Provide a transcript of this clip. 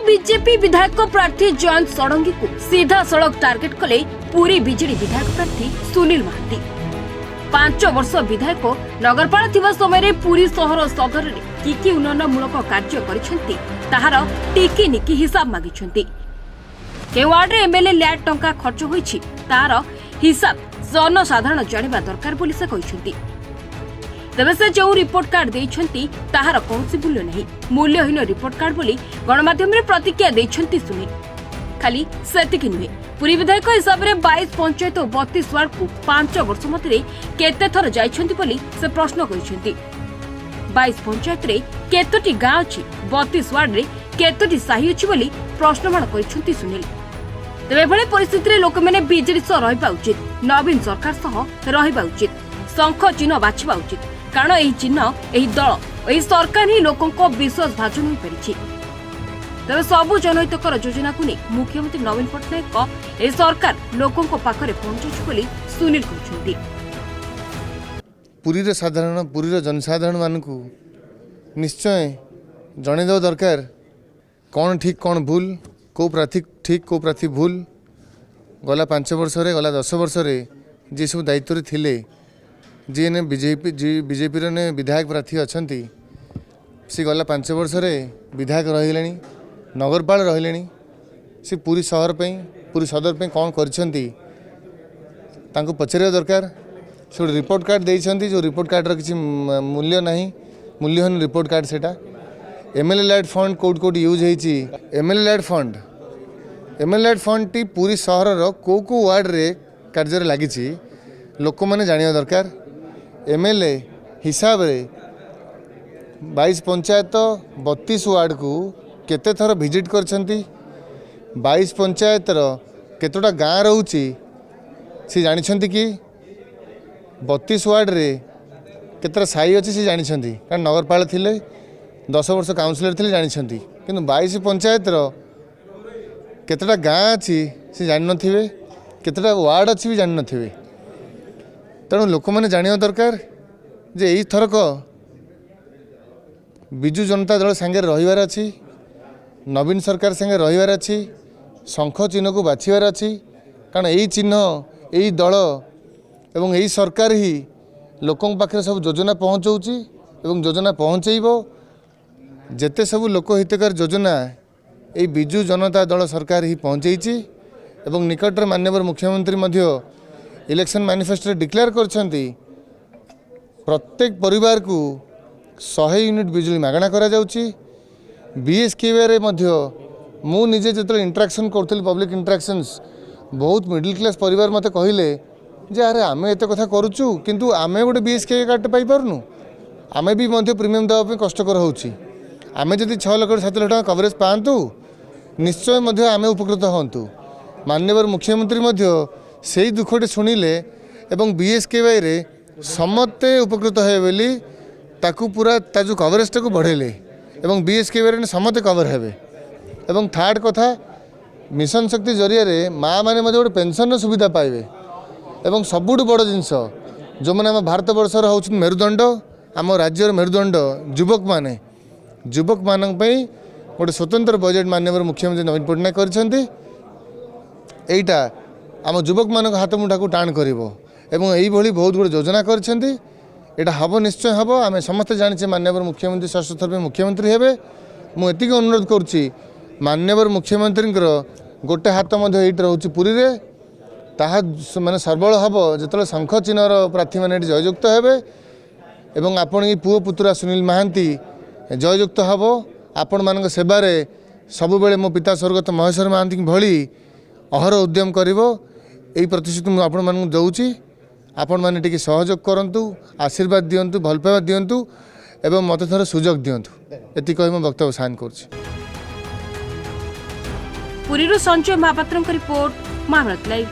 BJP विधायक प्रार्थी जयंत षडंगी को सीधा सड़क टार्गेट कले पुरी बीजेडी विधायक प्रार्थी सुनील महांती। 5 वर्ष विधायक नगरपाल थिबा समय पुरी शहर सदर में कि उन्नयनमूलक कार्य करिसेंती ताहार टिकी निकी हिसाब मागिसेंती। के वार्ड रे एमएलए लैट टंका खर्च होईछि ताहार हिसाब जनसाधारण जानिबा दरकार बोली से कहिसेंती। तेबे से जो रिपोर्ट कार्ड देइछंती ताहार कोनसी मूल्य नहीं, मूल्यहीन रिपोर्ट कार्ड बोली गणमाध्यम रे प्रतिक्रिया देइछंती सुनील। खाली सेतिकी नुहे, पुरी विधायक हिसाब रे 22 पंचायत और 32 वार्ड को 5 वर्ष मध्य केते थर जाइछंती बोली से प्रश्न करिसेंती। 22 पंचायत रे केतोटी गाँ अछि, 32 वार्ड रे केतोटी साही अछि बोली प्रश्नमान करिसेंती सुनील। तेबे भले परिस्थिति रे लोक माने बीजेडी सह रहिबा उचित, नवीन सरकार सह रहिबा उचित, शंख चिन्ह बाछिबा उचित, कारण एही चिन्ह एही दल एही सरकार ही लोकों को विश्वास भाजन होई परिछि। तेबे सबु जनहितकर योजना को नहीं मुख्यमंत्री नवीन पट्टनायक एही सरकार लोकों को पाखरे पहुंचुछि बोली सुनील कहछन्ती। पुरी रे साधारण पुरी रे जनसाधारण मानकू निश्चय जणे दो दरकार कौन ठीक कौन भूल, को प्रार्थी ठीक को प्रार्थी भूल। गला 5 वर्ष रे गला 10 वर्ष रे जे सब दायित्व रे थिले, जी ने बीजेपी रे ने विधायक प्रार्थी अछंती, सी गला 5 वर्ष रे विधायक रहिलेनी, नगरपाल रहिलेनी, सी पूरी शहर पे पूरी सदर पे कौन करछंती तांको पचरिया दरकार। से रिपोर्ट कार्ड देइछंती, जो रिपोर्ट कार्ड र किसी मूल्य नहीं, मूल्यहीन रिपोर्ट कार्ड सेटा। MLA LAD fund code code use होईची, एमएलए लैट फंड टी पूरी शहर रो को वार्ड रे कार्य लागिची लोक माने जानिया दरकार। एमएलए हिसाब रे 22 पंचायत 32 वार्ड को केते थर विजिट करछंती, 22 पंचायत रो केतोटा गाँ रहउची से जानिछंती कि 32 वार्ड रे केतरा साई अछि से जानिछंती, कारण नगरपाल थिले 10 वर्ष काउंसिलर थिले जानिछंती, किंतु 22 पंचायत रो केतटा गाँ अछि से जानि नथिबे, केतटा वार्ड अछि भी जानि नथिबे। तेणु लोक मैंने जानिया दरकार जे यही थरक बिजु जनता दल संगे रहिबार अछि, नवीन सरकार संगे रहिबार अछि, शंख चिन्ह को बाछिबार अछि, कारण यही चिन्ह यही दल एवं यही सरकार ही लोकों पाखे सब योजना पहुँचाऊँची एवं योजना पहुँचेइबो। जेते सब लोक हितकर योजना यही बिजु जनता दल सरकार ही पहुँचेइची एवं निकटर माननीय मुख्यमंत्री मध्य इलेक्शन मैनिफेस्टो डिक्लेयर करछंती प्रत्येक परिवार को 100 यूनिट बिजली मागणा करा जाउची। बीएसकेवी रे मध्य मु निजे जतले इंटरेक्शन करथि पब्लिक इंटरेक्शंस बहुत मिडिल क्लास परिवार मते कहिले जे अरे आमे एते कथा करूचु किंतु आमे गोटे बीएसकेवी कार्ड पाई पारनु, आमे भी मध्य प्रीमियम देवा पे कष्टकर होउची। आमे जदि 6 लाख 7 लाख टका कवरेज पांतु निश्चय मध्य आमे उपकृत होंतु। माननीय मुख्यमंत्री मध्य सेही दुखटे शुणिले एवं बीएसकेवाई रे समस्ते उपकृत है बोली ताकू पूरा ताजु कवरेज टाक बढ़ेले एवं बीएसकेवाई रे समस्ते कवर हेबे। एवं थर्ड कथा मिशन शक्ति जरिया रे माँ माने मध्य गोटे पेंशन सुविधा पाइबे एवं सबुठ बड़ जिनस जो मैंने आम भारत वर्षर होउछन मेरुदंड, आम राज्यर मेरुदंड युवक मान गोटे स्वतंत्र बजेट माननीय मुख्यमंत्री नवीन पट्टनायक करछंती। एइटा आम युवक मान हाथ मुठा को टाण करिवो एवं यही भली बहुत गुड योजना करछंती। एटा हबो निश्चय हबो, आमे समस्त जानिछे माननीय मुख्यमंत्री षष्ठ थर पे मुख्यमंत्री हेबे। मु एतिक अनुरोध करुछि माननीय मुख्यमंत्री गोटे हाथ मध्य एइट रहउछि पुरी रे, ताहा माने सर्बल हबो जेतले शंख चिन्हर प्रार्थी माने जययुक्त हेबे एवं आपण ई पुओ पुत्रा सुनील महांती जययुक्त हबो। आपण मानक सेवारे सबु बेले मो पिता स्वर्गत महेश्वर महांती भली अहर उद्यम करिवो, एई प्रतिश्रुति मु आपण मानक दउछि। आपण माने टिके सहयोग करंतु, आशीर्वाद दियंतु, भल पाइबा दियंतु एवं मते थोर सुजोग दियंतु, एति कहि मो वक्तव्य साइन करछि। पुरीरो संजय महापात्रଙ୍କ रिपोर्ट महाभारत लाइव।